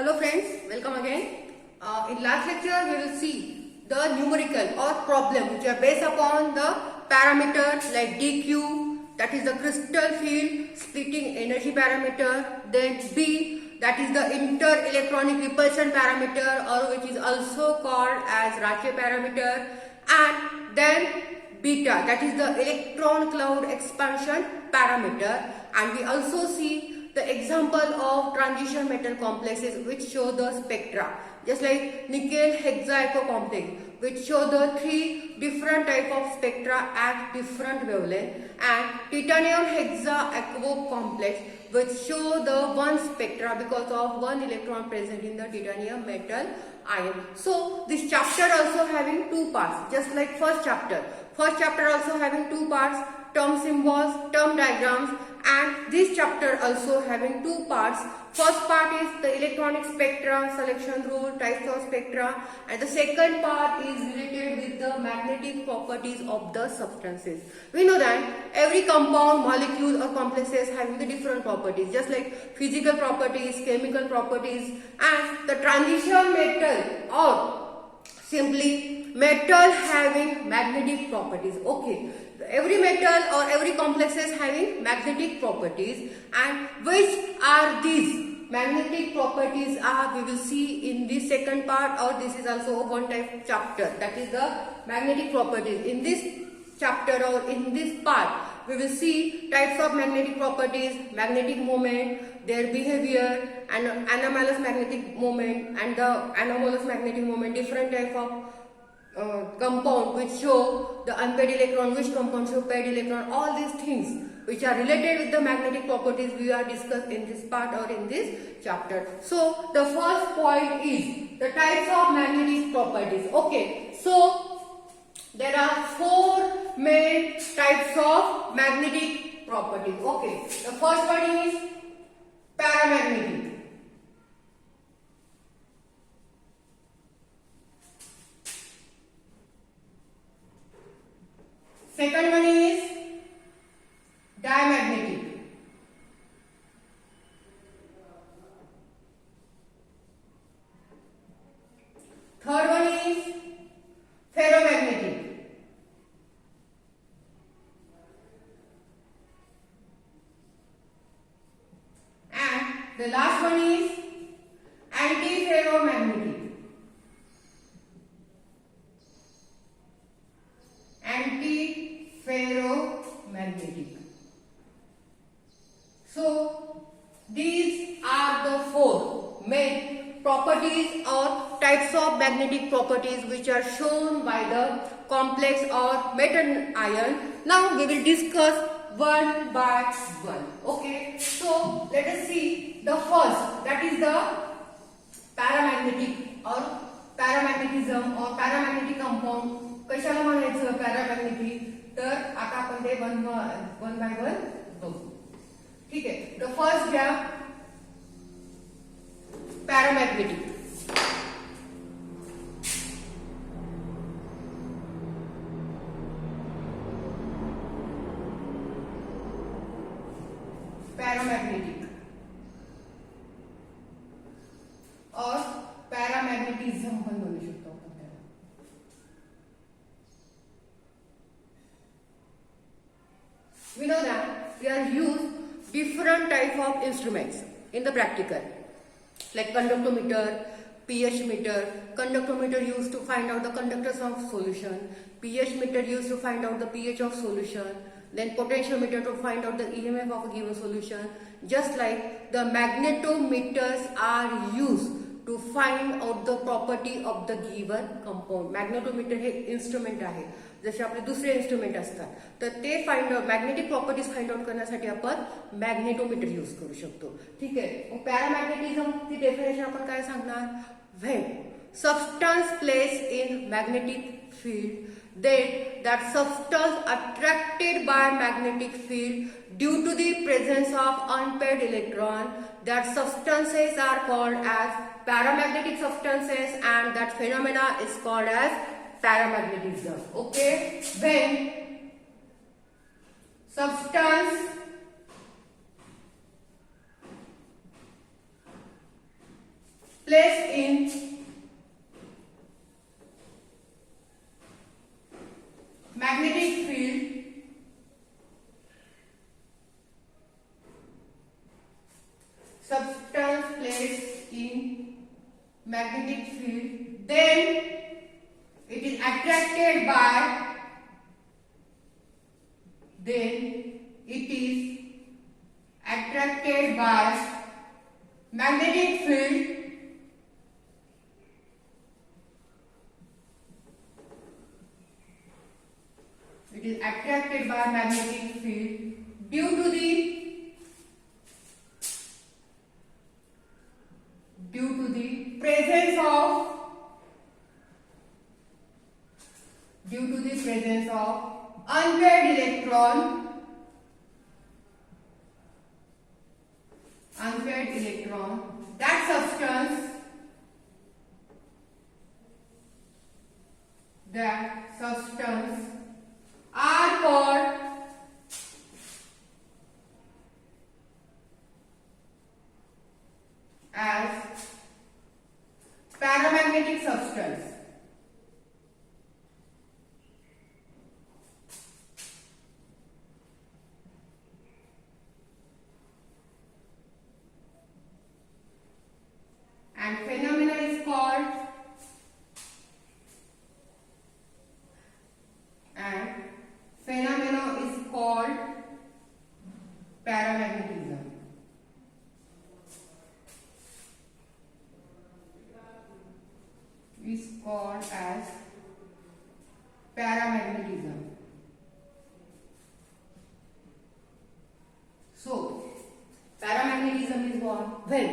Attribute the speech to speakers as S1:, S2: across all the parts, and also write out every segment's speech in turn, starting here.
S1: Hello friends, welcome again. In last lecture we will see the numerical or problem which are based upon the parameters like dq, that is the crystal field splitting energy parameter, then b, that is the inter-electronic repulsion parameter or which is also called as Rache parameter, and then beta, that is the electron cloud expansion parameter. And we also see the example of transition metal complexes which show the spectra, just like nickel hexaecho complex which show the three different type of spectra at different wavelength, and titanium hexaecho complex which show the one spectra because of one electron present in the titanium metal ion. So this chapter also having two parts, just like first chapter also having two parts, term symbols, term diagrams, and this chapter also having two parts. First part is the electronic spectra, selection rule, types of spectra, and the second part is related with the magnetic properties of the substances. We know that every compound, molecule or complexes having the different properties, just like physical properties, chemical properties, and the transition metal or simply metal having magnetic properties. Okay, every metal or every complex is having magnetic properties, and which are these magnetic properties are we will see in this second part, or this is also one type chapter, that is the magnetic properties. In this chapter or in this part we will see types of magnetic properties, magnetic moment, their behavior, and anomalous magnetic moment and the anomalous magnetic moment, different type of compound which show the unpaired electron, which compound show paired electron, all these things which are related with the magnetic properties we are discussed in this part or in this chapter. So the first point is the types of magnetic properties. Okay, so there are four main types of magnetic properties. Okay, the first one is paramagnetic. Second one is diamagnetic. Third one is ferromagnetic. And the last one is antiferromagnetic. Antiferromagnetic. So these are the four main properties or types of magnetic properties which are shown by the complex or metal ion. Now we will discuss one by one. Okay, so let us see the first, that is the paramagnetic or paramagnetism or paramagnetic compound. कशाला म्हणायचं paramagnetic, तर आता आपण ते one by one बघू. ठीक आहे, the first घ्या पॅरामॅग्नेटिक. पैरामैग्नेटिक और पैरामैग्नेटिज्म पण म्हणू शकतो आपण त्याला. We know that we are used different type of instruments in the practical, like conductometer, pH meter. Conductometer used to find out the conductance of solution, pH meter used to find out the pH of solution, then potentiometer to find out the EMF of a given solution. Just like the magnetometers are used to find out the property of the given compound. Magnetometer hey instrument आहे, जसे आपले दुसरे instrument असतात, तर ते find out magnetic properties find out करण्यासाठी आपण magnetometer use करू शकतो. ठीक आहे, मग पॅरामॅग्नेटिझम ची डेफिनेशन आपण काय सांगणार? When substance placed in magnetic field, then that substance attracted by magnetic field due to the presence of unpaired electron, that substances are called as paramagnetic substances, and that phenomena is called as paramagnetism. Okay, when substance placed in magnetic field substance placed in magnetic field, then it is attracted by magnetic field due to the presence of unpaired electron that substance are called as paramagnetic substance. And phenomena is called paramagnetism. Is called as paramagnetism. So, paramagnetism is what? When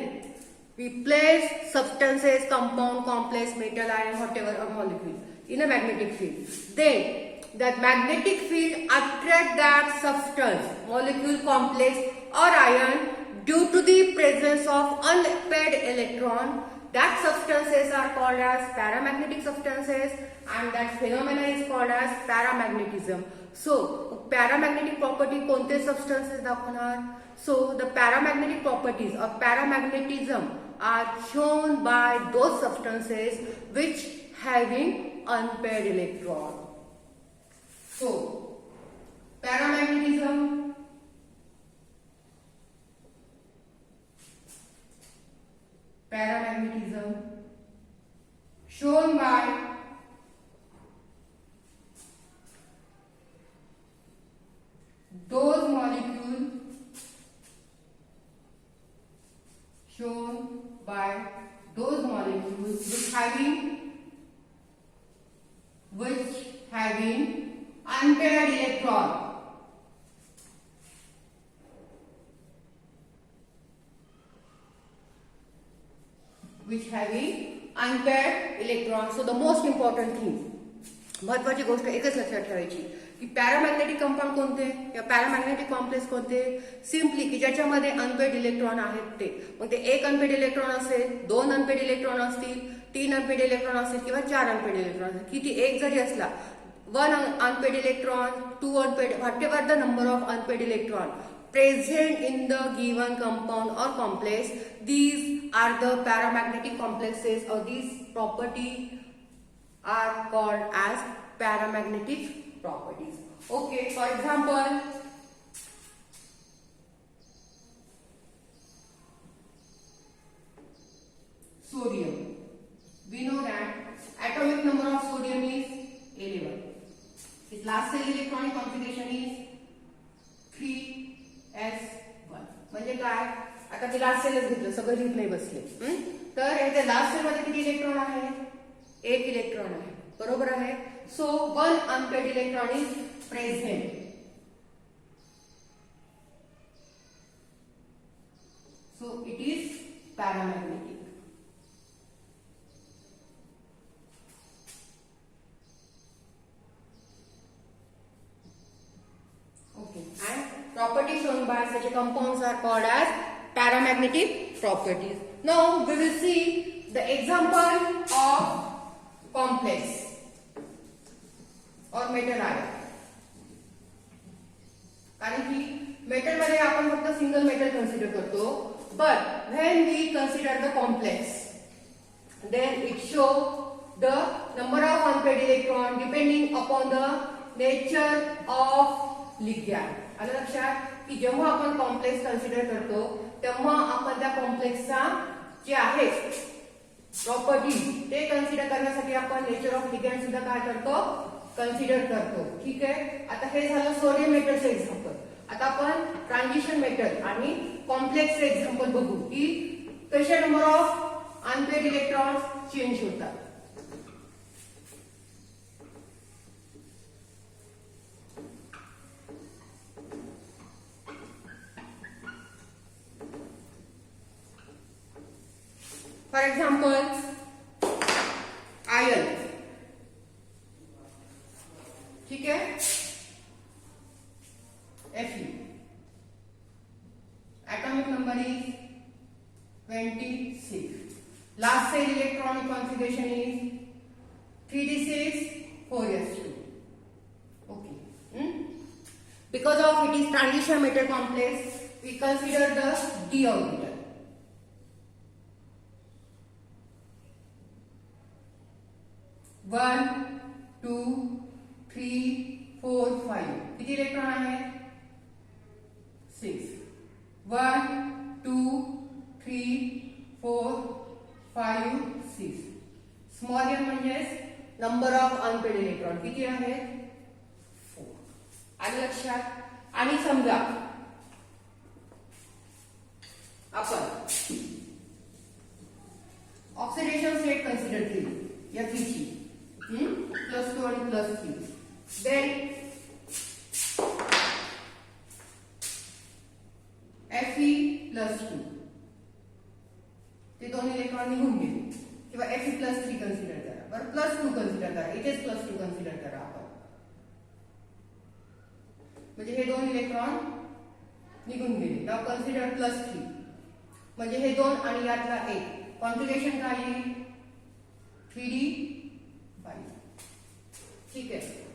S1: we place substances, compound, complex, metal, ion, whatever, or molecule in a magnetic field, then that magnetic field attract that substance, molecule, complex, or ion due to the presence of unpaired electron. That substances are called as paramagnetic substances, and that phenomena is called as paramagnetism. So, paramagnetic property कोणते substances दाखवणार? So, the paramagnetic properties of paramagnetism are shown by those substances which having unpaired electron. So, paramagnetism shown by those molecules which having unpaired electron. So the most important thing, महत्वाची गोष्ट एकच लक्षात ठेवायची की paramagnetic compound कोणते या paramagnetic complex कोणते, simply की ज्याच्यामध्ये अनपेड इलेक्ट्रॉन आहेत ते. मग ते एक अनपेड इलेक्ट्रॉन असेल, दोन अनपेड इलेक्ट्रॉन असतील, तीन अनपेड इलेक्ट्रॉन असतील किंवा चार अनपेड इलेक्ट्रॉन असतील, किती एक जरी असला, one unpaired electron, two unpaired, whatever the number of unpaired electron present in the given compound or complex, these are the paramagnetic complexes, or these property are called as paramagnetic properties. Okay, for example, sodium. We know that atomic number of sodium is 11. Its last cell electronic configuration is 3s1. म्हणजे काय, आता ते last सेलच घेतलं, सगळं लिहित नाही बसले. तर याच्या लास्ट सेल मध्ये किती इलेक्ट्रॉन आहे, एक इलेक्ट्रॉन आहे, बरोबर आहे. So one unpaired electron is present. So it is paramagnetic. Okay, and properties shown by such compounds are called as paramagnetic properties. Now we will see the example of complex or metal ion. कारण की metal मध्ये आपण फक्त single metal consider करतो, but when we consider the complex, then it shows the number of unpaired electron depending upon the nature of ligand. आलं लक्षात की जेव्हा आपण कॉम्प्लेक्स कन्सिडर करतो तेव्हा आपण त्या कॉम्प्लेक्सचा जे आहे प्रॉपर्टी ते कन्सिडर करण्यासाठी आपण नेचर ऑफ लिगँड सुद्धा काय करतो कन्सिडर करतो. ठीक आहे. आता हे झालं सोडियम मेटलचं एक्झाम्पल. आता आपण ट्रान्झिशन मेटल आणि कॉम्प्लेक्सचे एक्झाम्पल बघू की कसे number of unpaired electrons change होतात. For example ion. ठीक है. Fe atomic number is 26. Last cell electronic configuration is 3d6 4s2. Okay. Because of it is transition metal complex, we consider the d orbital. One two three four five किती electron आहे 6. 1 2 3 4 5 6. Small N म्हणजेच number of unpaired electron किती आहे 4. आलं लक्षात. आणि समजा आपण ऑक्सिडेशन स्टेट कन्सिडर केली या तीची +2 आणि +3. then Fe+2 ते दोन इलेक्ट्रॉन निघून गेले किंवा Fe+3 कन्सिडर करा. बरं +2 कन्सिडर करा. इथेच +2 कन्सिडर करा आपण. म्हणजे हे दोन इलेक्ट्रॉन निघून गेले. नाव कन्सिडर +3 म्हणजे हे दोन आणि यातला एक कॉन्फिगरेशन काय येईल 3d5. ठीक आहे.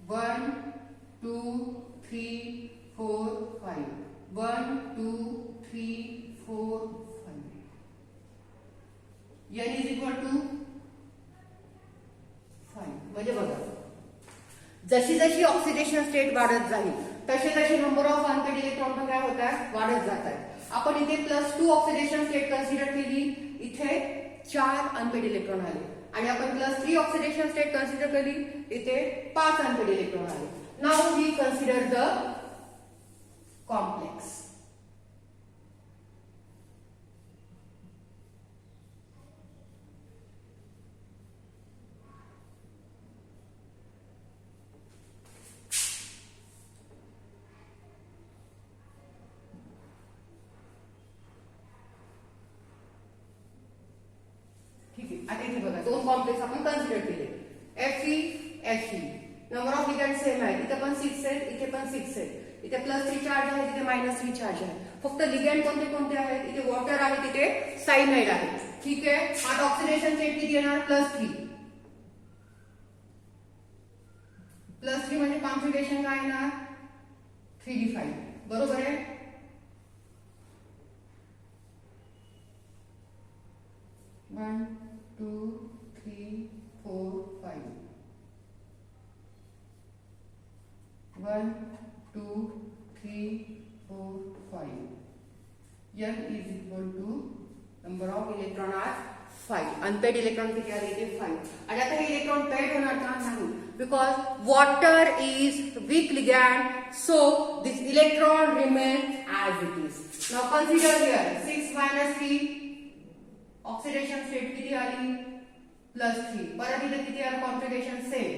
S1: One two three four five 1 2 3 4 5. n is equal to 5. म्हणजे बघा जशी जशी ऑक्सिडेशन स्टेट वाढत जाईल तसे तसे नंबर ऑफ अनपेड इलेक्ट्रॉन पण काय होतात वाढत जात आहेत. आपण इथे +2 ऑक्सिडेशन स्टेट कन्सिडर केली. इथे 4 अनपेड इलेक्ट्रॉन आले. आणि आपण +3 ऑक्सिडेशन स्टेट कन्सिडर केली. इथे 5 अनपेड इलेक्ट्रॉन आले. Now we consider the complex. आता इथे बघा दोन कॉम्प्लेक्स आपण कन्सिडर केले. Fe number of ligand same आहे. इथे पण 6 आहेत इथे पण 6 आहेत. इथे +3 चार्ज आहे तिथे -3 चार्ज आहे. फक्त लिगँड कोणते कोणते आहेत इथे वॉटर आहे तिथे सायनाइड आहे. ठीक आहे. आता ऑक्सिडेशन स्टेट किती येणार +3. +3 म्हणजे कॉन्फिगरेशन काय येणार 3d5. बरोबर आहे. One 2 3 4 5 1 2 3 4 5. n is equal to number of electron are 5. Unpaired electron किती आले ते 5. आणि आता हे इलेक्ट्रॉन पेड होणार का नाही because water is weak ligand so this electron remain as it is. Now consider here 6 - 3 oxidation state किती आली +3. परत इथे किती आलं कॉन्फिगरेशन सेम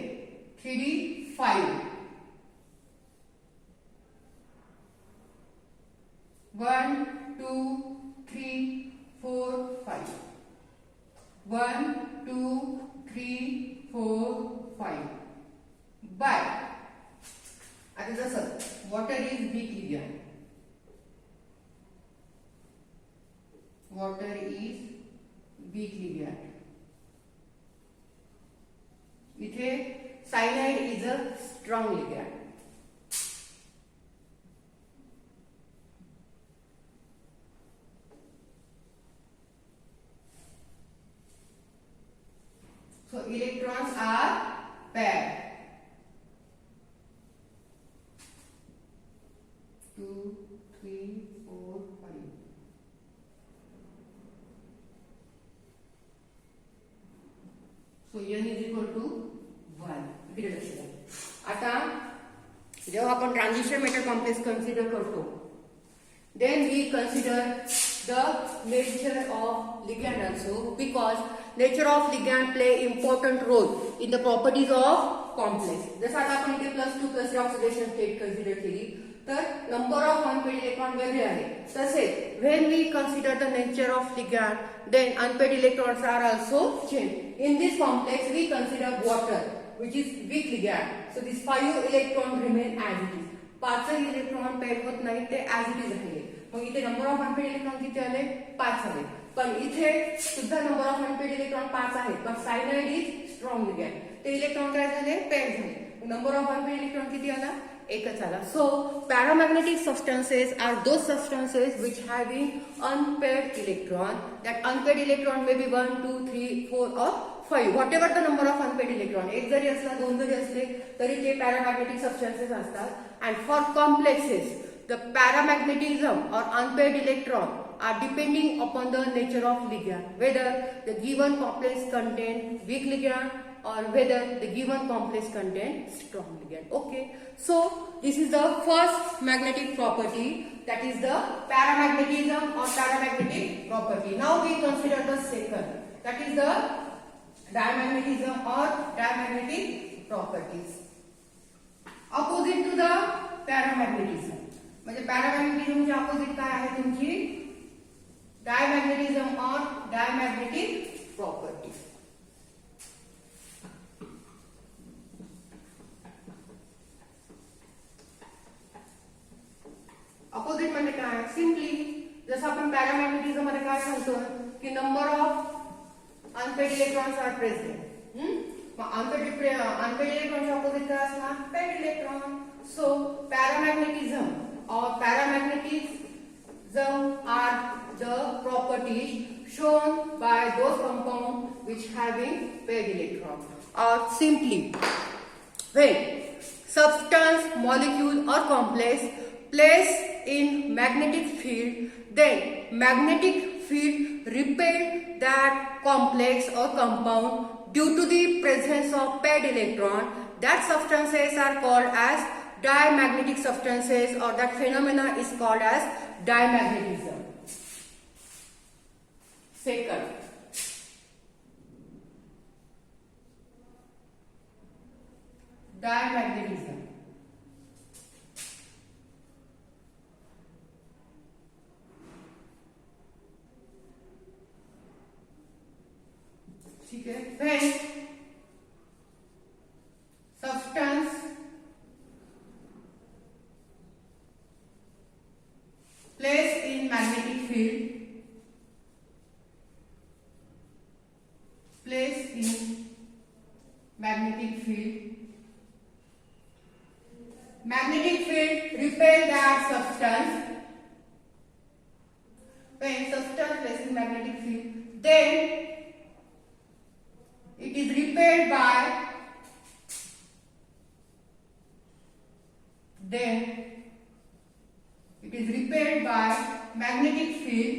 S1: 3d5. 1 2 3 4 5 1 2 3 4 5. बाय आता जसं water is weak ligand. Water is weak ligand. इथे cyanide is a strong ligand. 2, 3, 4, 5. So n is equal to 1. इकडे लक्ष द्या. आता जेव्हा आपण ट्रान्झिशन मेटल कॉम्प्लेक्स कन्सिडर करतो, then we consider the nature of ligand also, because nature of ligand play important role in the properties of complex. जसं आता आपण इथे +2 ऑक्सिडेशन स्टेट कन्सिडर केली तर नंबर ऑफ अनपेड इलेक्ट्रॉन वेगळे आहे. तसेच when we consider the nature of ligand, then unpaired electrons are also changed. In this complex we consider water, which is weak ligand. So these 5 electrons remain as it is. 5 electron pair होत नाही, ते as it is राहिले. मग इथे number of unpaired electron किती आले? 5 आले. पण इथे सुद्धा नंबर ऑफ अनपेड इलेक्ट्रॉन 5 आहेत, पण सायनाइड इज स्ट्रॉंग ligand. ते इलेक्ट्रॉन काय झाले? पेअर झाले. नंबर ऑफ अनपेड इलेक्ट्रॉन किती आला? एकच आला. So paramagnetic substances are those substances which having unpaired electron. That unpaired electron may be 1, 2, 3, 4 और 5, whatever the number of unpaired electron. एक जरी असला, 2 जरी असले तरी ते पॅरामॅग्नेटिक सबस्टन्सेस असतात. And for complexes the paramagnetism or unpaired electron are depending upon the nature of ligand, whether the given complex contain weak ligand or whether the given complex contain strong ligand. Okay, so this is the first magnetic property, that is the paramagnetism or paramagnetic property. Now we consider the second, that is the diamagnetism or diamagnetic properties. Opposite to the paramagnetism, म्हणजे पॅरामॅग्नेटिझमची opposite काय आहे तुमची? डायमॅग्नेटिझम और diamagnetic property. Opposite म्हणजे काय? Simply जसं आपण पॅरामॅग्नेटिझम मध्ये काय सांगतो की number of unpaired electrons are present. मग अनपेड इलेक्ट्रॉनच्या अपोजिट काय असणार? Paired electron. So paramagnetism or paramagnetism are the properties shown by those compounds which having paired electron. Or simply, when substance, molecule or complex placed in magnetic field, then magnetic field repel that complex or compound due to the presence of paired electron. That substances are called as diamagnetic substances, or that phenomena is called as diamagnetism. Second, diamagnetism. ठीक है. When substance placed in magnetic field, placed in magnetic field repel that substance. When substance placed in magnetic field, then it is repelled by magnetic field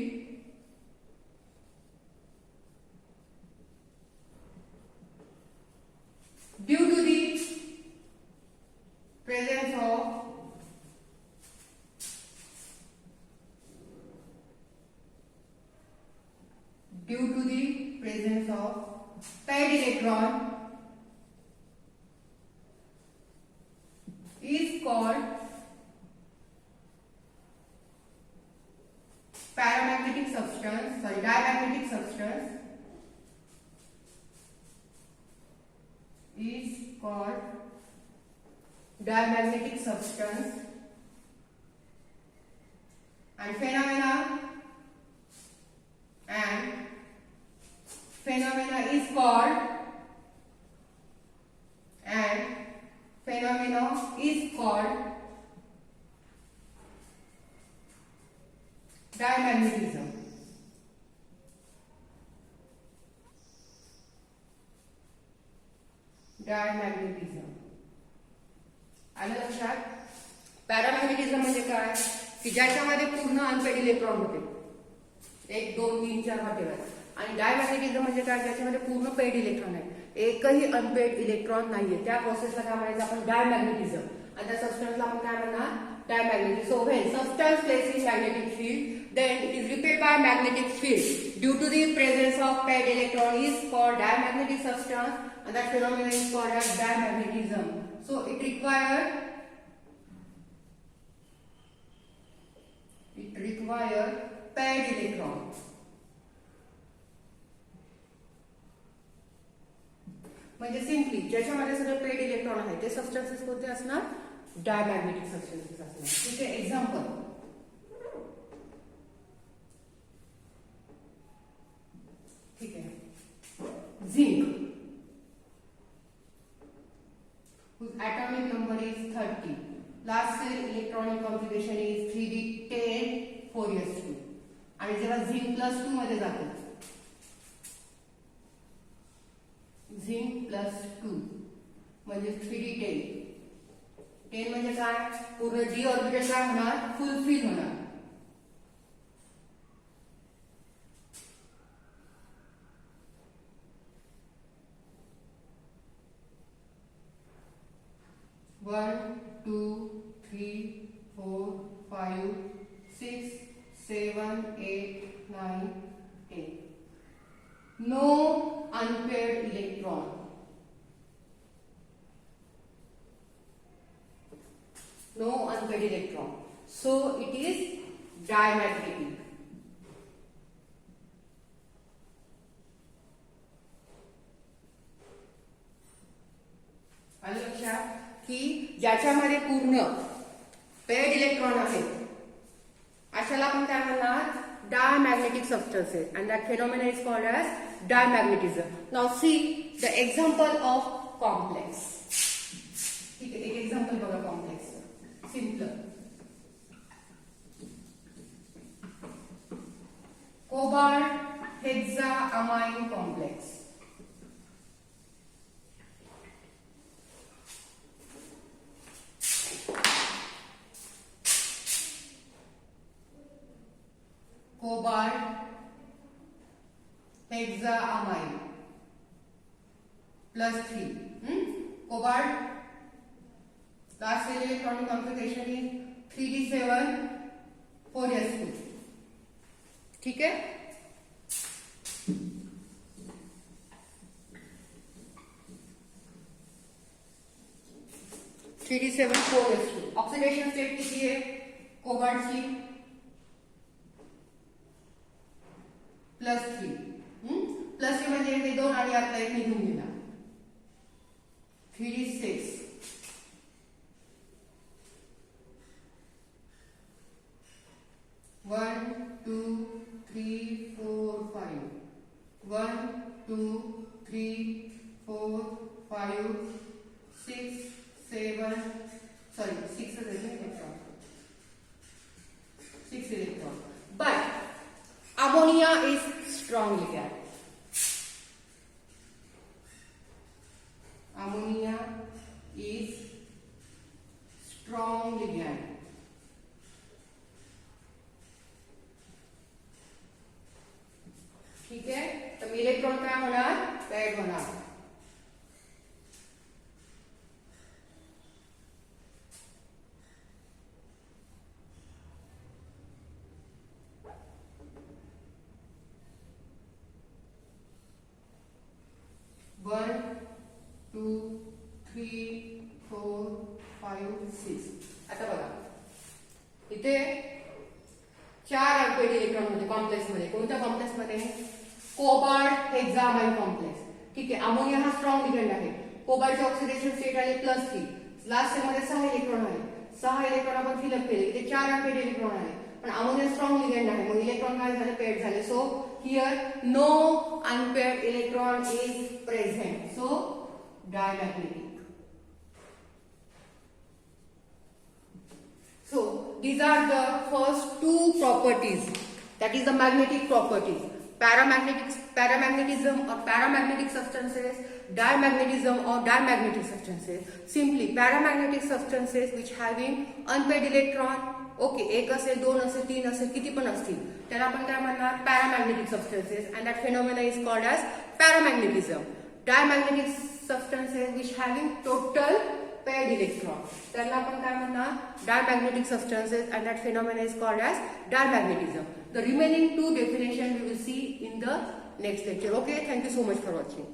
S1: due to the presence of paired electron is called diamagnetic substance is called diamagnetic substance, and phenomena is called diamagnetism. आलं लक्षात? पॅरामॅग्नेटिझम म्हणजे काय? की ज्याच्यामध्ये पूर्ण unpaired electron होते, 1 2 3 4 whatever. आणि डायमॅग्नेटिझम म्हणजे काय, ज्याच्यामध्ये पूर्ण पेड इलेक्ट्रॉन आहे, एकही अनपेड इलेक्ट्रॉन नाहीये, त्या प्रोसेसला काय म्हणायचं आपण, डायमॅग्नेटिझम. आणि त्या सबस्टन्सला आपण काय म्हणणार, diamagnetic. So when substance places in magnetic field, then it is repelled by magnetic field due to the presence of paired electron is called diamagnetic substance, and that phenomenon is called as diamagnetism. So it require paired electron. म्हणजे simply ज्याच्यामध्ये सगळे paid electron आहे ते substances कोणते असणार, diamagnetic substances असणार. ठीक आहे, एक्झाम्पल, ठीक आहे, zinc whose atomic number is 30, last cell electronic configuration is 3d10 4s2. आणि जेव्हा झिंक प्लस 2 मध्ये जातो, झिंक प्लस 2 म्हणजे 3d10. 10 म्हणजे काय, पूर्ण डी ऑर्बिटल काय होणार, फुलफिल होणार. One 2 3 4 5 6 7 8 9 10. No unpaired electron. No unpaired electron. So it is diamagnetic. आलं लक्षात की ज्याच्यामध्ये पूर्ण पेड इलेक्ट्रॉन आहे अशाला आपण काय म्हणणार, diamagnetic substances, and that phenomenon is called as diamagnetism. Now see the example of complex. ठीक आहे, एक एक्झाम्पल बघा complex, simple. Cobalt hexaammine complex. Cobalt hexaammine +3. Cobalt last cell electronic configuration is 3d7 4s2. ठीक है, three D seven 4s2. Oxidation state किती आहे कोबाल्टची, +3. +3 म्हणजे हे 2 आणि यातला एक निघून गेला, 3d6. 1 2 3 4 5. 1 2 3 4 5 6 7 sorry 6 electron, 6 electron. But ammonia is strong ligand. Ammonia is strong ligand. ठीक है, तो इलेक्ट्रॉन क्या होणार, पेड होणार. वन 2 3 4 5 6. आता बघा इथे 4 अनपेड इलेक्ट्रॉन होते कॉम्प्लेक्स मध्ये. कोणत्या कॉम्प्लेक्स मध्ये, कोबाल्ट हेक्साअमाइन कॉम्प्लेक्स. ठीक आहे, अमोनिया हा स्ट्रॉंग लिगंड आहे. कोबाल्टचे ऑक्सिडेशन स्टेट आले +3. लास्ट सेल मध्ये 6 इलेक्ट्रॉन आले, 6 इलेक्ट्रॉन आपण फिलअप केले, इथे 4 अनपेड इलेक्ट्रॉन आले. पण अमोनिया स्ट्रॉंग लिगंड आहे, मग इलेक्ट्रॉन काय झाले, पेड झाले. So here no unpaired electron is present, so diamagnetic. So these are the first two properties, that is the magnetic properties. paramagnetism or paramagnetic substances, diamagnetism or diamagnetic substances. Simply paramagnetic substances which having unpaired electron, okay, एक असेल, दोन असेल, तीन असेल, किती पण असतील, त्याला आपण काय म्हणणार, paramagnetic substances, and that phenomena is called as paramagnetism. Diamagnetic substances which having total paired electron, त्याला आपण काय म्हणणार, diamagnetic substances, and that phenomena is called as diamagnetism. The remaining two definition we will see in the next lecture. Okay, thank you so much for watching.